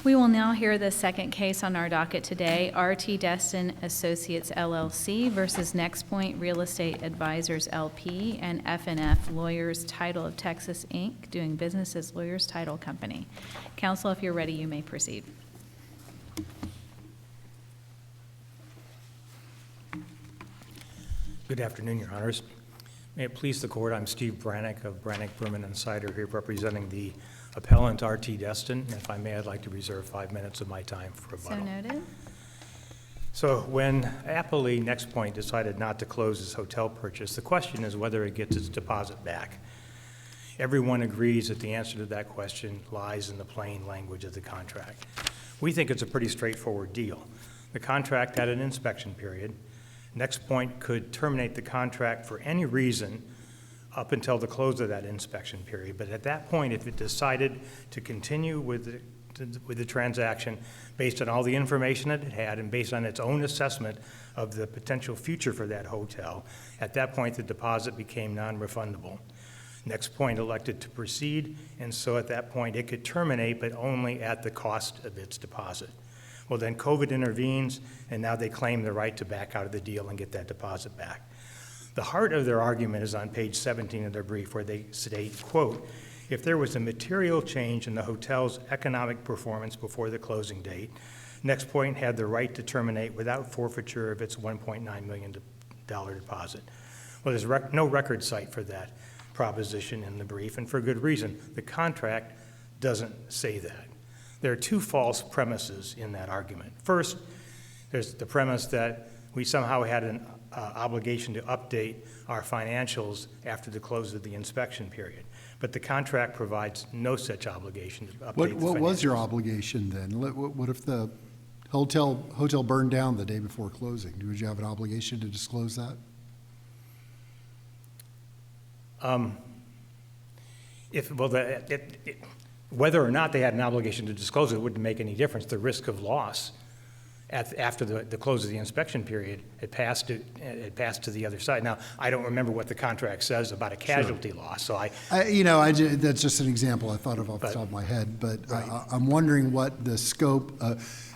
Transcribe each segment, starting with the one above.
We will now hear the second case on our docket today, R.T. Destin Associates LLC versus NexPoint Real Estate Advisors LP and F&F Lawyers Title of Texas, Inc., doing business as Lawyers Title Company. Counsel, if you're ready, you may proceed. Good afternoon, Your Honors. May it please the Court, I'm Steve Brannick of Brannick, Berman & Sider here representing the appellant R.T. Destin. And if I may, I'd like to reserve 5 minutes of my time for rebuttal. So noted. So when appellee NexPoint decided not to close its hotel purchase, the question is whether it gets its deposit back. Everyone agrees that the answer to that question lies in the plain language of the contract. We think it's a pretty straightforward deal. The contract had an inspection period. NexPoint could terminate the contract for any reason up until the close of that inspection period. But at that point, if it decided to continue with the transaction based on all the information that it had and based on its own assessment of the potential future for that hotel, at that point, the deposit became non-refundable. NexPoint elected to proceed, and so at that point, it could terminate, but only at the cost of its deposit. Well, then COVID intervenes, and now they claim the right to back out of the deal and get that deposit back. The heart of their argument is on page 17 of their brief, where they state, quote, if there was a material change in the hotel's economic performance before the closing date, NexPoint had the right to terminate without forfeiture of its $1.9 million deposit. Well, there's no record cite for that proposition in the brief, and for good reason. The contract doesn't say that. There are two false premises in that argument. First, there's the premise that we somehow had an obligation to update our financials after the close of the inspection period. But the contract provides no such obligation to update the financials. What was your obligation then? What if the hotel burned down the day before closing? Would you have an obligation to disclose that? Whether or not they had an obligation to disclose it wouldn't make any difference. The risk of loss after the close of the inspection period, it passed to the other side. Now, I don't remember what the contract says about a casualty loss, so that's just an example I thought of off the top of my head, but right. I'm wondering what the scope,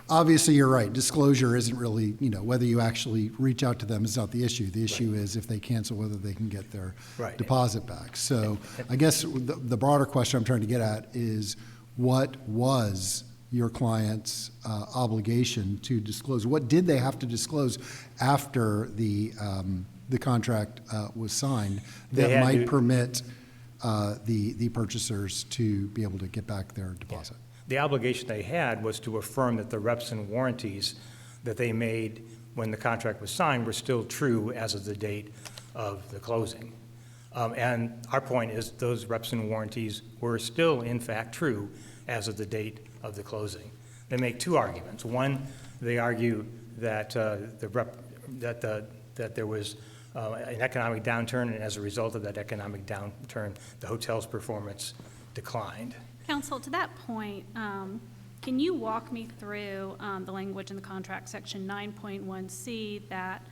obviously you're right, disclosure isn't really, whether you actually reach out to them is not the issue. The issue right. is if they cancel, whether they can get their right. deposit back. So I guess the broader question I'm trying to get at is what was your client's obligation to disclose? What did they have to disclose after the contract was signed that might permit the purchasers to be able to get back their deposit? Yeah. The obligation they had was to affirm that the reps and warranties that they made when the contract was signed were still true as of the date of the closing. And our point is those reps and warranties were still, in fact, true as of the date of the closing. They make two arguments. One, they argue that that there was an economic downturn, and as a result of that economic downturn, the hotel's performance declined. Counsel, to that point, can you walk me through the language in the contract, section 9.1c, that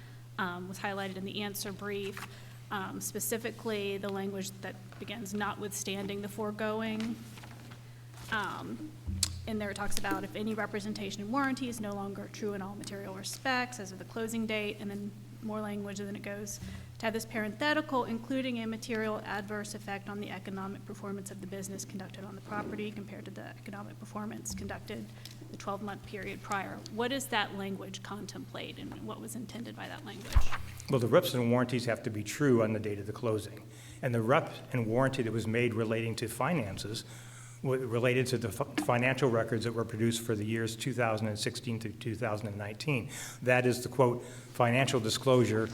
was highlighted in the answer brief, specifically the language that begins notwithstanding the foregoing? And there it talks about if any representation and warranty is no longer true in all material respects as of the closing date, and then more language, and then it goes to have this parenthetical, including a material adverse effect on the economic performance of the business conducted on the property compared to the economic performance conducted the 12-month period prior. What does that language contemplate, and what was intended by that language? Well, the reps and warranties have to be true on the date of the closing. And the rep and warranty that was made relating to finances related to the financial records that were produced for the years 2016 to 2019. That is the, quote, financial disclosure,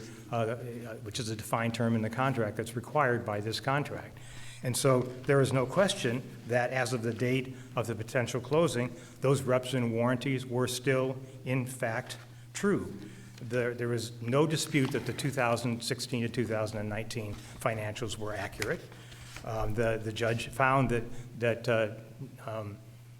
which is a defined term in the contract that's required by this contract. And so there is no question that as of the date of the potential closing, those reps and warranties were still, in fact, true. There is no dispute that the 2016 to 2019 financials were accurate. The judge found that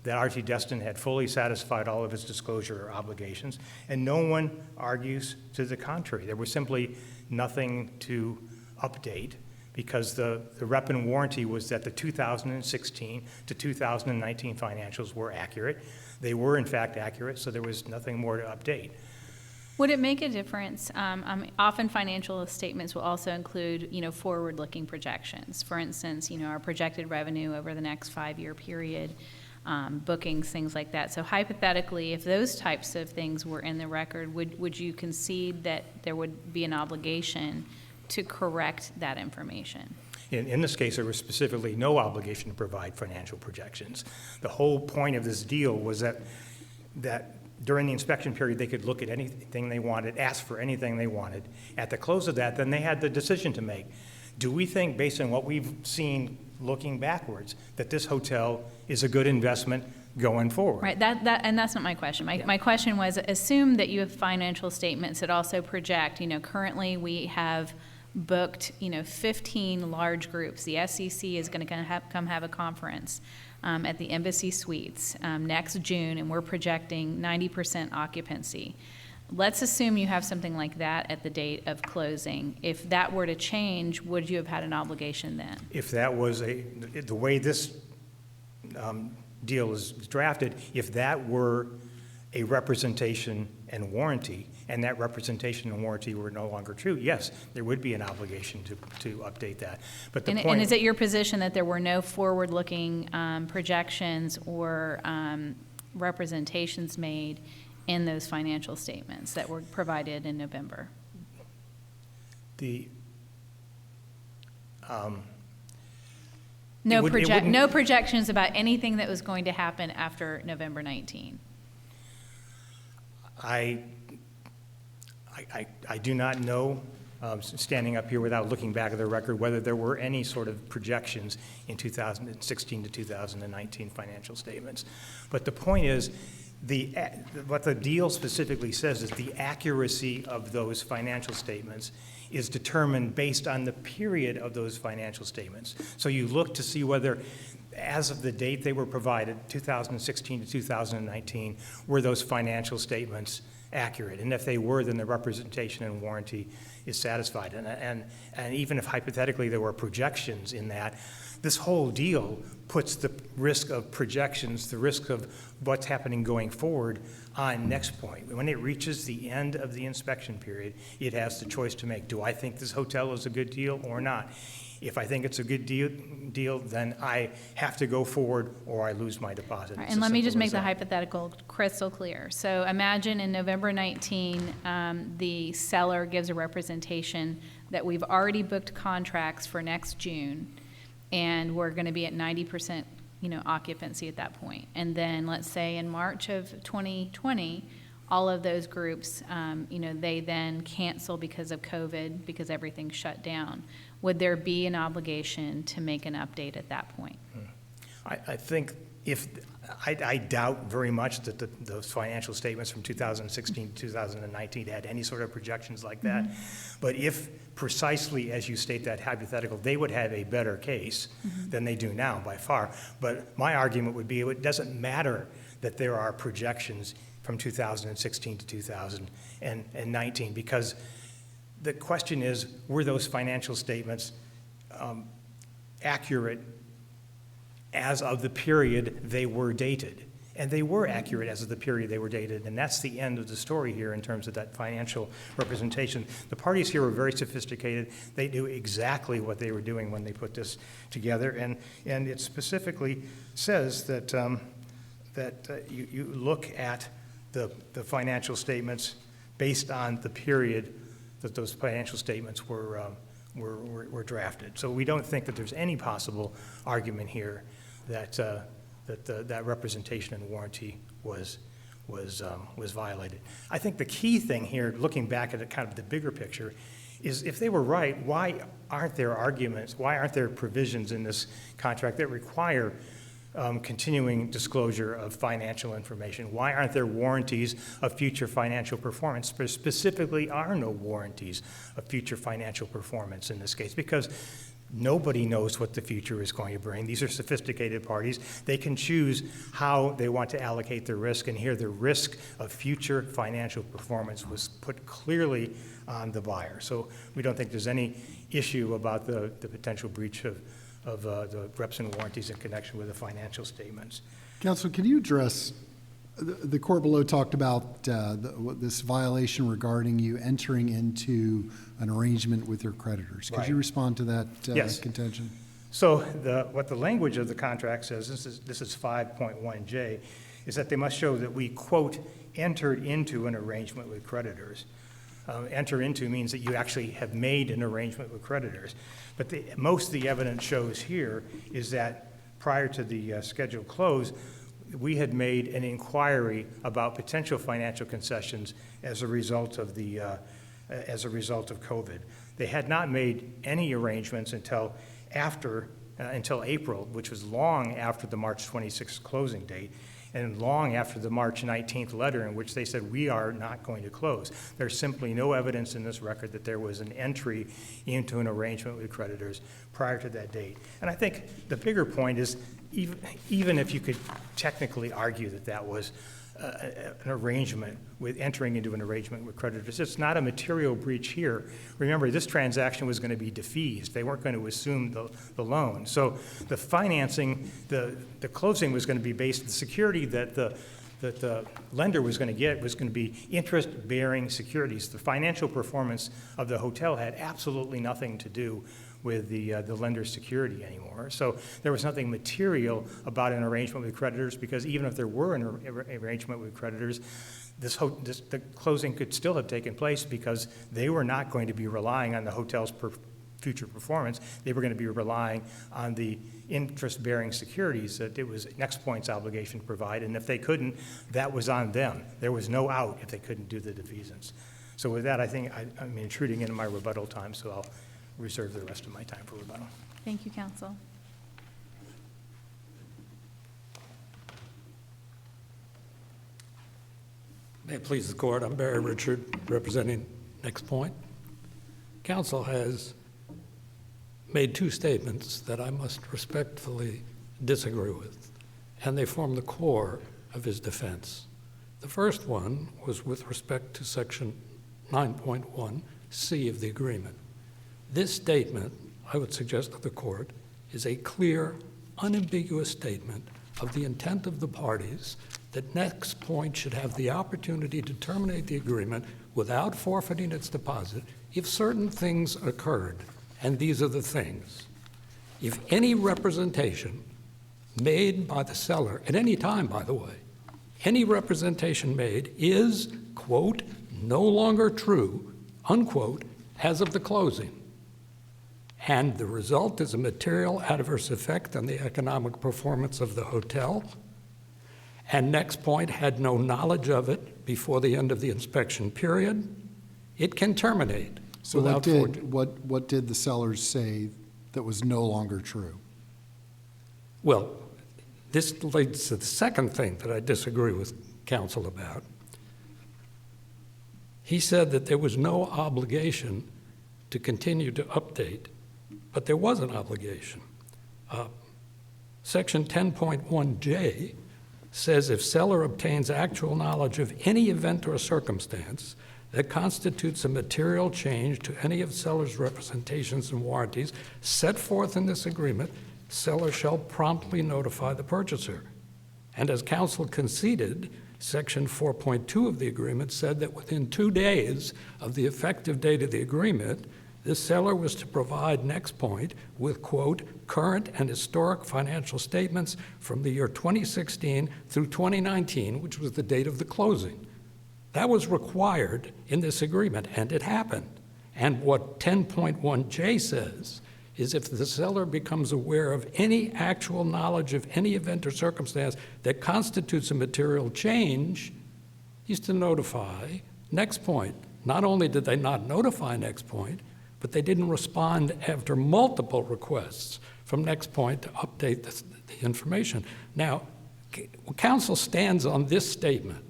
R.T. Destin had fully satisfied all of its disclosure obligations, and no one argues to the contrary. There was simply nothing to update because the rep and warranty was that the 2016 to 2019 financials were accurate. They were in fact accurate, so there was nothing more to update. Would it make a difference? Often financial statements will also include, forward-looking projections. For instance, our projected revenue over the next 5-year period, bookings, things like that. So hypothetically, if those types of things were in the record, would you concede that there would be an obligation to correct that information? In this case, there was specifically no obligation to provide financial projections. The whole point of this deal was that during the inspection period, they could look at anything they wanted, ask for anything they wanted. At the close of that, then they had the decision to make. Do we think, based on what we've seen looking backwards, that this hotel is a good investment going forward? Right, and that's not my question. My question was, assume that you have financial statements that also project, currently we have booked, 15 large groups. The SEC is going to come have a conference at the Embassy Suites next June, and we're projecting 90% occupancy. Let's assume you have something like that at the date of closing. If that were to change, would you have had an obligation then? If that was the way this deal is drafted, if that were a representation and warranty, and that representation and warranty were no longer true, yes, there would be an obligation to update that. But the point, and is it your position that there were no forward-looking projections or representations made in those financial statements that were provided in November? No projections about anything that was going to happen after November 19. I do not know, standing up here without looking back at the record, whether there were any sort of projections in 2016 to 2019 financial statements. But the point is, what the deal specifically says is the accuracy of those financial statements is determined based on the period of those financial statements. So you look to see whether, as of the date they were provided, 2016 to 2019, were those financial statements accurate? And if they were, then the representation and warranty is satisfied. And even if hypothetically there were projections in that, this whole deal puts the risk of projections, the risk of what's happening going forward on NexPoint. When it reaches the end of the inspection period, it has the choice to make. Do I think this hotel is a good deal or not? If I think it's a good deal, then I have to go forward or I lose my deposit. Right, and let me just make the hypothetical crystal clear. So imagine in November 19, the seller gives a representation that we've already booked contracts for next June, and we're going to be at 90%, occupancy at that point. And then let's say in March of 2020, all of those groups, they then cancel because of COVID, because everything's shut down. Would there be an obligation to make an update at that point? I think I doubt very much that those financial statements from 2016 to 2019 had any sort of projections like that. Mm-hmm. But if precisely as you state that hypothetical, they would have a better case than they do now by far. But my argument would be it doesn't matter that there are projections from 2016 to 2019, because the question is, were those financial statements accurate as of the period they were dated? And they were accurate as of the period they were dated, and that's the end of the story here in terms of that financial representation. The parties here were very sophisticated. They knew exactly what they were doing when they put this together, and it specifically says that you look at the financial statements based on the period that those financial statements were drafted. So we don't think that there's any possible argument here that that representation and warranty was violated. I think the key thing here, looking back at kind of the bigger picture, is if they were right, why aren't there arguments, why aren't there provisions in this contract that require continuing disclosure of financial information? Why aren't there warranties of future financial performance? There specifically are no warranties of future financial performance in this case, because Nobody knows what the future is going to bring. These are sophisticated parties. They can choose how they want to allocate their risk, and here the risk of future financial performance was put clearly on the buyer. So we don't think there's any issue about the potential breach of the reps and warranties in connection with the financial statements. Counsel, can you address, the court below talked about this violation regarding you entering into an arrangement with your creditors. Could you Right. respond to that Yes. contention? So what the language of the contract says, this is 5.1J, is that they must show that we, quote, entered into an arrangement with creditors. Enter into means that you actually have made an arrangement with creditors. But most of the evidence shows here is that prior to the scheduled close, we had made an inquiry about potential financial concessions as a result of COVID. They had not made any arrangements until April, which was long after the March 26th closing date, and long after the March 19th letter in which they said, we are not going to close. There's simply no evidence in this record that there was an entry into an arrangement with creditors prior to that date. And I think the bigger point is, even if you could technically argue that that was an arrangement with entering into an arrangement with creditors, it's not a material breach here. Remember, this transaction was going to be defeased. They weren't going to assume the loan. So the financing, the closing was going to be based on the security that the lender was going to get was going to be interest-bearing securities. The financial performance of the hotel had absolutely nothing to do with the lender's security anymore. So there was nothing material about an arrangement with creditors, because even if there were an arrangement with creditors, the closing could still have taken place because they were not going to be relying on the hotel's future performance. They were going to be relying on the interest-bearing securities that it was NexPoint's obligation to provide, and if they couldn't, that was on them. There was no out if they couldn't do the defeasance. So with that, I think I'm intruding into my rebuttal time, so I'll reserve the rest of my time for rebuttal. Thank you, counsel. May it please the court, I'm Barry Richard, representing NexPoint. Counsel has made two statements that I must respectfully disagree with, and they form the core of his defense. The first one was with respect to Section 9.1C of the agreement. This statement, I would suggest to the court, is a clear, unambiguous statement of the intent of the parties that NexPoint should have the opportunity to terminate the agreement without forfeiting its deposit if certain things occurred, and these are the things. If any representation made by the seller, at any time, by the way, any representation made is, quote, no longer true, unquote, as of the closing, and the result is a material adverse effect on the economic performance of the hotel, and NexPoint had no knowledge of it before the end of the inspection period, it can terminate. So what did the sellers say that was no longer true? Well, this leads to the second thing that I disagree with counsel about. He said that there was no obligation to continue to update, but there was an obligation. Section 10.1J says if seller obtains actual knowledge of any event or circumstance that constitutes a material change to any of seller's representations and warranties set forth in this agreement, seller shall promptly notify the purchaser. And as counsel conceded, Section 4.2 of the agreement said that within 2 days of the effective date of the agreement, the seller was to provide NexPoint with, quote, current and historic financial statements from the year 2016 through 2019, which was the date of the closing. That was required in this agreement, and it happened. And what 10.1J says is if the seller becomes aware of any actual knowledge of any event or circumstance that constitutes a material change, he's to notify NexPoint. Not only did they not notify NexPoint, but they didn't respond after multiple requests from NexPoint to update the information. Now, counsel stands on this statement,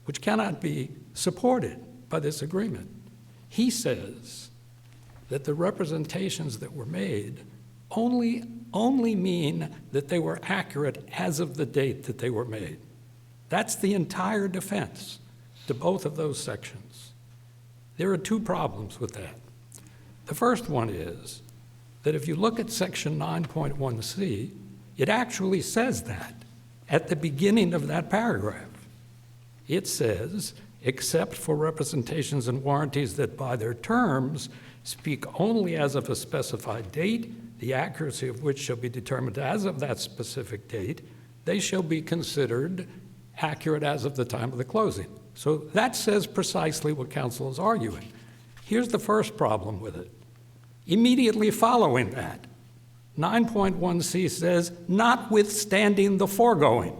which cannot be supported by this agreement. He says that the representations that were made only mean that they were accurate as of the date that they were made. That's the entire defense to both of those sections. There are two problems with that. The first one is that if you look at section 9.1c, it actually says that at the beginning of that paragraph. It says, except for representations and warranties that by their terms speak only as of a specified date, the accuracy of which shall be determined as of that specific date, they shall be considered accurate as of the time of the closing. So that says precisely what counsel is arguing. Here's the first problem with it. Immediately following that, 9.1c says, notwithstanding the foregoing.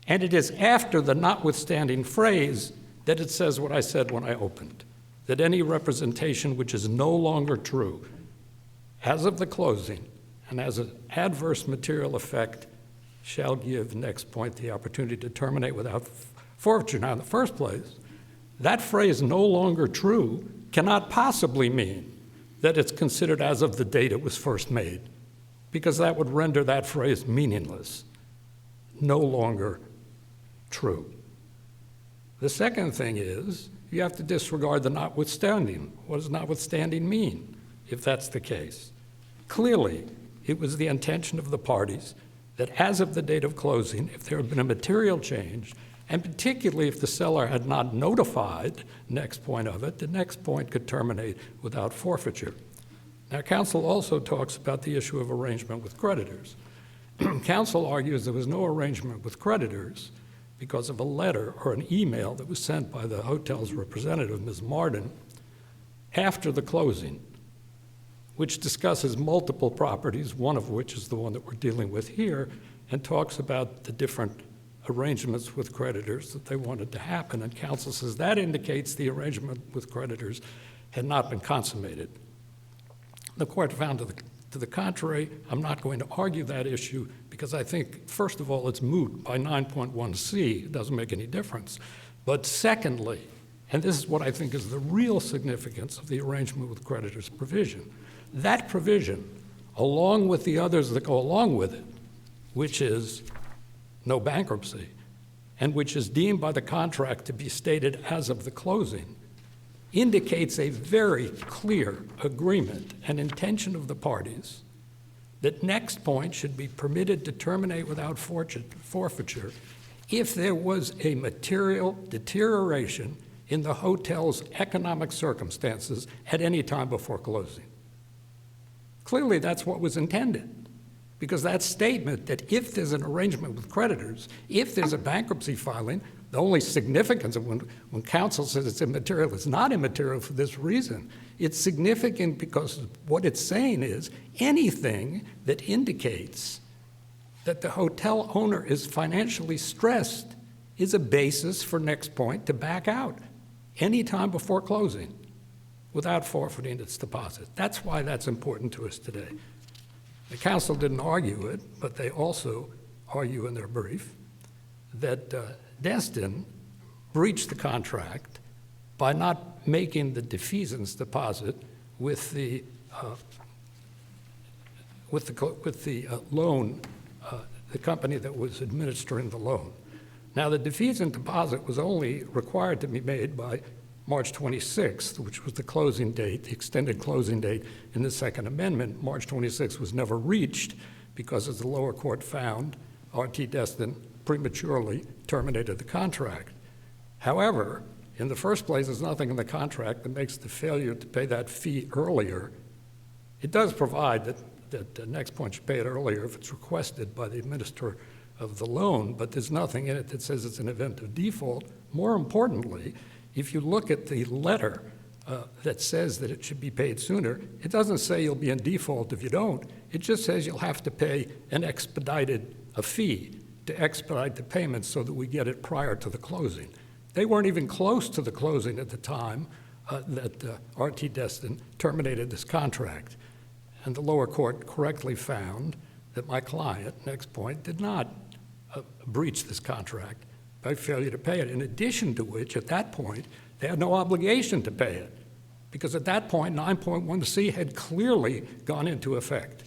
And it is after the notwithstanding phrase that it says what I said when I opened, that any representation which is no longer true as of the closing and as an adverse material effect shall give next point the opportunity to terminate without forfeiture. Now, in the first place, that phrase no longer true cannot possibly mean that it's considered as of the date it was first made, because that would render that phrase meaningless, no longer true. The second thing is you have to disregard the notwithstanding. What does notwithstanding mean if that's the case? Clearly, it was the intention of the parties that as of the date of closing, if there had been a material change, and particularly if the seller had not notified next point of it, the next point could terminate without forfeiture. Now, counsel also talks about the issue of arrangement with creditors. Counsel argues there was no arrangement with creditors because of a letter or an email that was sent by the hotel's representative, Ms. Martin, after the closing, which discusses multiple properties, one of which is the one that we're dealing with here, and talks about the different arrangements with creditors that they wanted to happen. And counsel says that indicates the arrangement with creditors had not been consummated. The court found to the contrary. I'm not going to argue that issue because I think, first of all, it's moot by 9.1c. It doesn't make any difference. But secondly, and this is what I think is the real significance of the arrangement with creditors provision, that provision, along with the others that go along with it, which is no bankruptcy, and which is deemed by the contract to be stated as of the closing, indicates a very clear agreement and intention of the parties that next point should be permitted to terminate without forfeiture if there was a material deterioration in the hotel's economic circumstances at any time before closing. Clearly, that's what was intended, because that statement that if there's an arrangement with creditors, if there's a bankruptcy filing, the only significance of when counsel says it's immaterial, it's not immaterial for this reason. It's significant because what it's saying is anything that indicates that the hotel owner is financially stressed is a basis for next point to back out any time before closing without forfeiting its deposit. That's why that's important to us today. The counsel didn't argue it, but they also argue in their brief that Destin breached the contract by not making the defeasance deposit with the loan, the company that was administering the loan. Now, the defeasance deposit was only required to be made by March 26th, which was the closing date, the extended closing date in the Second Amendment. March 26th was never reached because, as the lower court found, R.T. Destin prematurely terminated the contract. However, in the first place, there's nothing in the contract that makes the failure to pay that fee earlier. It does provide that the next point should pay it earlier if it's requested by the administrator of the loan, but there's nothing in it that says it's an event of default. More importantly, if you look at the letter that says that it should be paid sooner, it doesn't say you'll be in default if you don't. It just says you'll have to pay a fee to expedite the payment so that we get it prior to the closing. They weren't even close to the closing at the time that R.T. Destin terminated this contract. And the lower court correctly found that my client, next point, did not breach this contract by failure to pay it, in addition to which, at that point, they had no obligation to pay it because at that point, 9.1C had clearly gone into effect.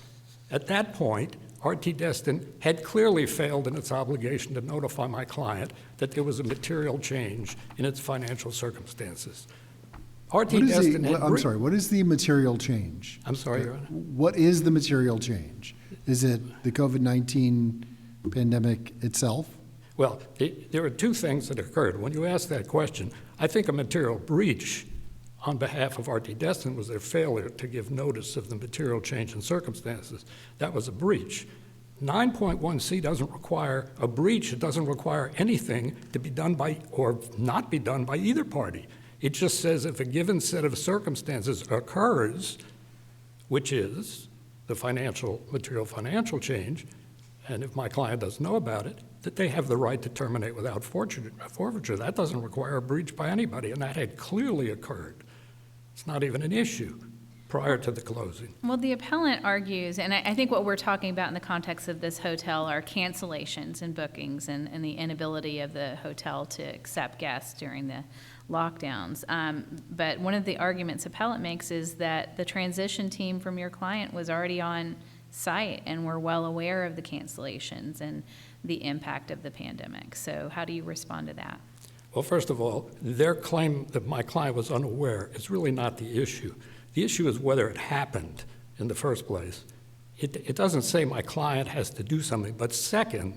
At that point, RT Destin had clearly failed in its obligation to notify my client that there was a material change in its financial circumstances. RT What is Destin the, had... I'm sorry, what is the material change? I'm sorry, Your Honor. What is the material change? Is it the COVID-19 pandemic itself? Well, there are two things that occurred. When you ask that question, I think a material breach on behalf of RT Destin was their failure to give notice of the material change in circumstances. That was a breach. 9.1C doesn't require a breach. It doesn't require anything to be done by or not be done by either party. It just says if a given set of circumstances occurs, which is the material financial change, and if my client doesn't know about it, that they have the right to terminate without forfeiture. That doesn't require a breach by anybody, and that had clearly occurred. It's not even an issue prior to the closing. Well, the appellant argues, and I think what we're talking about in the context of this hotel are cancellations and bookings and the inability of the hotel to accept guests during the lockdowns. But one of the arguments appellant makes is that the transition team from your client was already on site and were well aware of the cancellations and the impact of the pandemic. So how do you respond to that? Well, first of all, their claim that my client was unaware is really not the issue. The issue is whether it happened in the first place. It doesn't say my client has to do something, but second,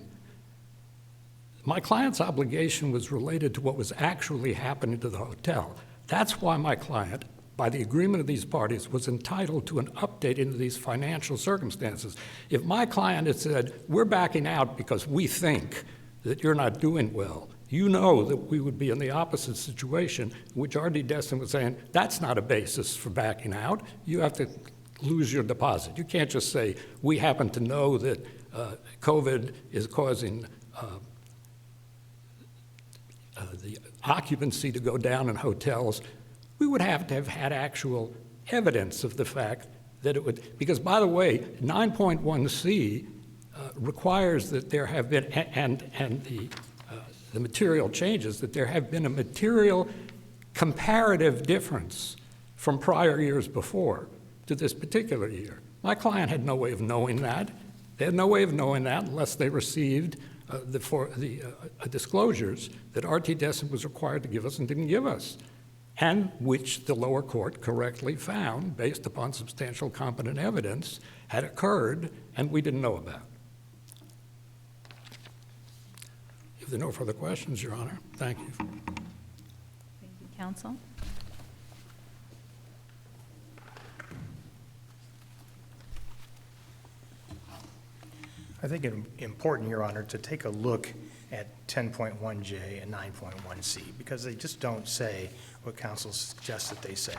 my client's obligation was related to what was actually happening to the hotel. That's why my client, by the agreement of these parties, was entitled to an update into these financial circumstances. If my client had said, we're backing out because we think that you're not doing well, you know that we would be in the opposite situation, which RT Destin was saying, that's not a basis for backing out. You have to lose your deposit. You can't just say, we happen to know that COVID is causing the occupancy to go down in hotels. We would have to have had actual evidence of the fact that it would, because by the way, 9.1C requires that there have been, and the material changes, that there have been a material comparative difference from prior years before to this particular year. My client had no way of knowing that. They had no way of knowing that unless they received the disclosures that RT Destin was required to give us and didn't give us, and which the lower court correctly found, based upon substantial competent evidence, had occurred and we didn't know about. If there are no further questions, Your Honor, thank you. Thank you, counsel. I think it's important, Your Honor, to take a look at 10.1J and 9.1C, because they just don't say what counsel suggests that they say.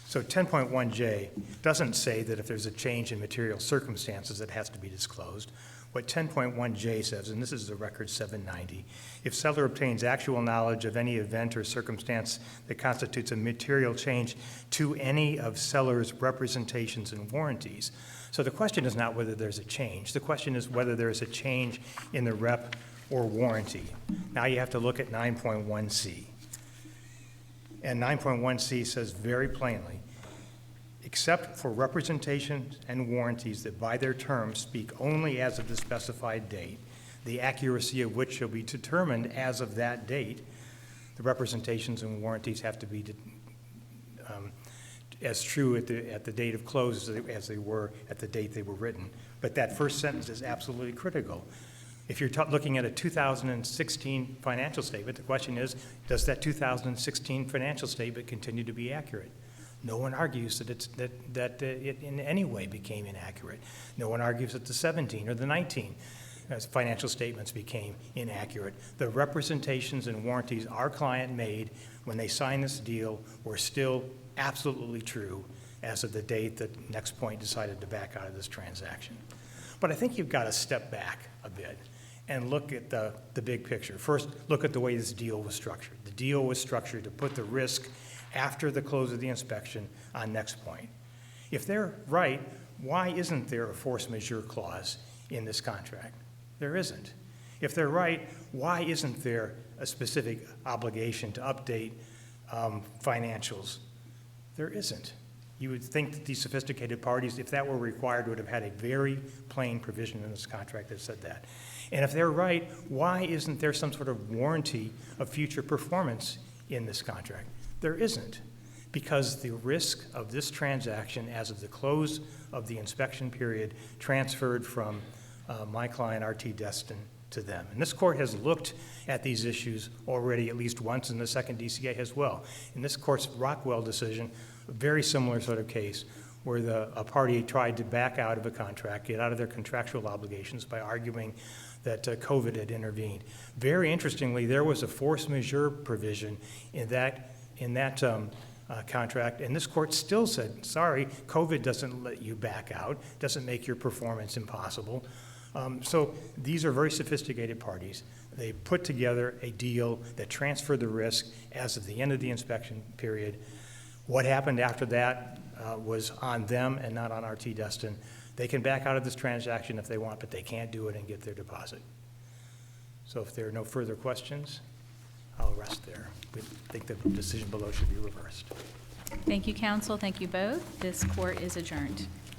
So 10.1J doesn't say that if there's a change in material circumstances, it has to be disclosed. What 10.1J says, and this is the record 790, if seller obtains actual knowledge of any event or circumstance that constitutes a material change to any of seller's representations and warranties. So the question is not whether there's a change. The question is whether there's a change in the rep or warranty. Now you have to look at 9.1C. And 9.1C says very plainly, except for representations and warranties that by their terms speak only as of the specified date, the accuracy of which shall be determined as of that date, the representations and warranties have to be as true at the date of close as they were at the date they were written. But that first sentence is absolutely critical. If you're looking at a 2016 financial statement, the question is, does that 2016 financial statement continue to be accurate? No one argues that it in any way became inaccurate. No one argues that the 17 or the 19 financial statements became inaccurate. The representations and warranties our client made when they signed this deal were still absolutely true as of the date that Next Point decided to back out of this transaction. But I think you've got to step back a bit and look at the big picture. First, look at the way this deal was structured. The deal was structured to put the risk after the close of the inspection on Next Point. If they're right, why isn't there a force majeure clause in this contract? There isn't. If they're right, why isn't there a specific obligation to update financials There isn't. You would think that these sophisticated parties, if that were required, would have had a very plain provision in this contract that said that. And if they're right, why isn't there some sort of warranty of future performance in this contract? There isn't, because the risk of this transaction as of the close of the inspection period transferred from my client, RT Destin, to them. And this court has looked at these issues already at least once, and the second DCA as well. In this court's Rockwell decision, a very similar sort of case where a party tried to back out of a contract, get out of their contractual obligations by arguing that COVID had intervened. Very interestingly, there was a force majeure provision in that contract, and this court still said, sorry, COVID doesn't let you back out, doesn't make your performance impossible. So these are very sophisticated parties. They put together a deal that transferred the risk as of the end of the inspection period. What happened after that was on them and not on RT Destin. They can back out of this transaction if they want, but they can't do it and get their deposit. So if there are no further questions, I'll rest there. We think the decision below should be reversed. Thank you, counsel. Thank you both. This court is adjourned.